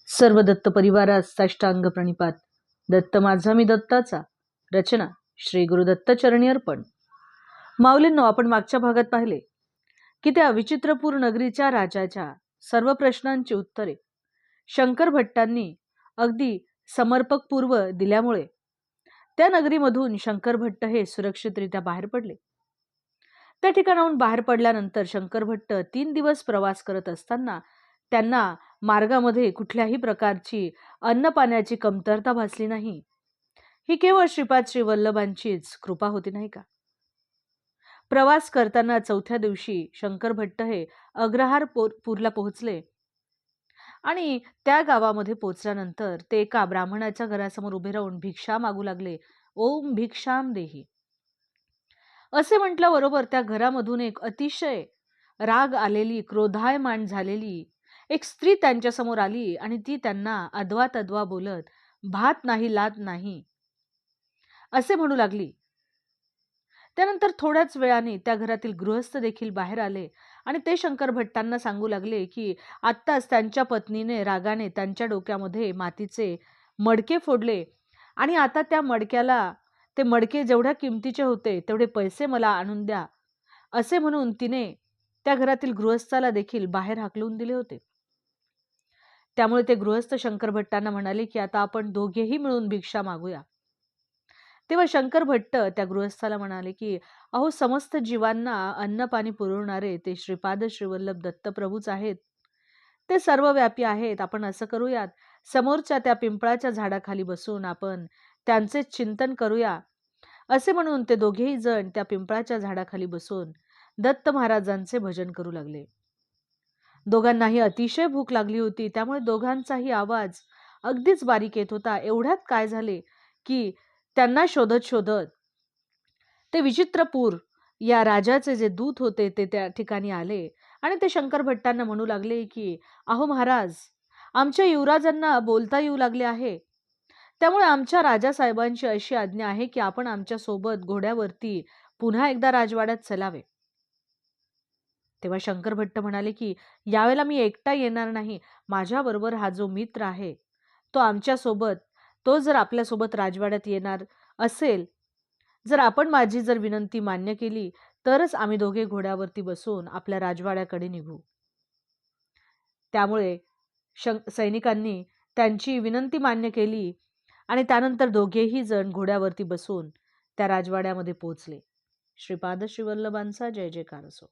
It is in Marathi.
सर्व दत्त परिवारास साष्टांग प्रणिपात. दत्त माझा मी दत्ताचा. रचना श्री गुरुदत्त चरणी अर्पण. माऊलींनो, आपण मागच्या भागात पाहिले की त्या विचित्रपूर नगरीच्या राजाच्या सर्व प्रश्नांची उत्तरे शंकर भट्टांनी अगदी समर्पकपूर्व दिल्यामुळे त्या नगरीमधून शंकर भट्ट हे सुरक्षितरित्या बाहेर पडले. त्या ठिकाणाहून बाहेर पडल्यानंतर शंकर भट्ट 3 दिवस प्रवास करत असताना त्यांना मार्गामध्ये कुठल्याही प्रकारची अन्न पाण्याची कमतरता भासली नाही. ही केवळ श्रीपाद श्री वल्लभांचीच कृपा होती, नाही का? प्रवास करताना चौथ्या दिवशी शंकर भट्ट हे अग्रहार पूरला पोहोचले आणि त्या गावामध्ये पोहोचल्यानंतर ते एका ब्राह्मणाच्या घरासमोर उभे राहून भिक्षा मागू लागले. ओम भिक्षाम देही असे म्हटल्याबरोबर त्या घरामधून एक अतिशय राग आलेली, क्रोधायमान झालेली एक स्त्री त्यांच्या समोर आली आणि ती त्यांना अद्वा तद्वा बोलत भात नाही लात नाही असे म्हणू लागली. त्यानंतर थोड्याच वेळाने त्या घरातील गृहस्थ देखील बाहेर आले आणि ते शंकर भट्टांना सांगू लागले की आत्ताच त्यांच्या पत्नीने रागाने त्यांच्या डोक्यामध्ये मातीचे मडके फोडले आणि आता त्या मडक्याला ते मडके जेवढ्या किमतीचे होते तेवढे पैसे मला आणून द्या असे म्हणून तिने त्या घरातील गृहस्थाला देखील बाहेर हाकलून दिले होते. त्यामुळे ते गृहस्थ शंकर भट्टांना म्हणाले की आता आपण दोघेही मिळून भिक्षा मागूया. तेव्हा शंकर भट्ट त्या गृहस्थाला म्हणाले की अहो, समस्त जीवांना अन्न पाणी पुरवणारे ते श्रीपाद श्रीवल्लभ दत्तप्रभूच आहेत. ते सर्वव्यापी आहेत. आपण असं करूयात, समोरच्या त्या पिंपळाच्या झाडाखाली बसून आपण त्यांचे चिंतन करूया. असे म्हणून ते दोघेही जण त्या पिंपळाच्या झाडाखाली बसून दत्त महाराजांचे भजन करू लागले. दोघांनाही अतिशय भूक लागली होती, त्यामुळे दोघांचाही आवाज अगदीच बारीक येत होता. एवढ्यात काय झाले की त्यांना शोधत शोधत ते विचित्रपूर या राजाचे जे दूत होते ते त्या ठिकाणी आले आणि ते शंकर भट्टांना म्हणू लागले की अहो महाराज, आमच्या युवराजांना बोलता येऊ लागले आहे. त्यामुळे आमच्या राजासाहेबांची अशी आज्ञा आहे की आपण आमच्या सोबत घोड्यावरती पुन्हा एकदा राजवाड्यात चलावे. तेव्हा शंकर भट्ट म्हणाले की यावेळेला मी एकटा येणार नाही. माझ्याबरोबर हा जो मित्र आहे तो आमच्या सोबत, तो जर आपल्या सोबत राजवाड्यात येणार असेल, जर आपण माझी जर विनंती मान्य केली तरच आम्ही दोघे घोड्यावरती बसून आपल्या राजवाड्याकडे निघू. त्यामुळे सैनिकांनी त्यांची विनंती मान्य केली आणि त्यानंतर दोघेही जण घोड्यावरती बसून त्या राजवाड्यामध्ये पोहोचले. श्रीपाद श्रीवल्लभांचा जय जयकार असो.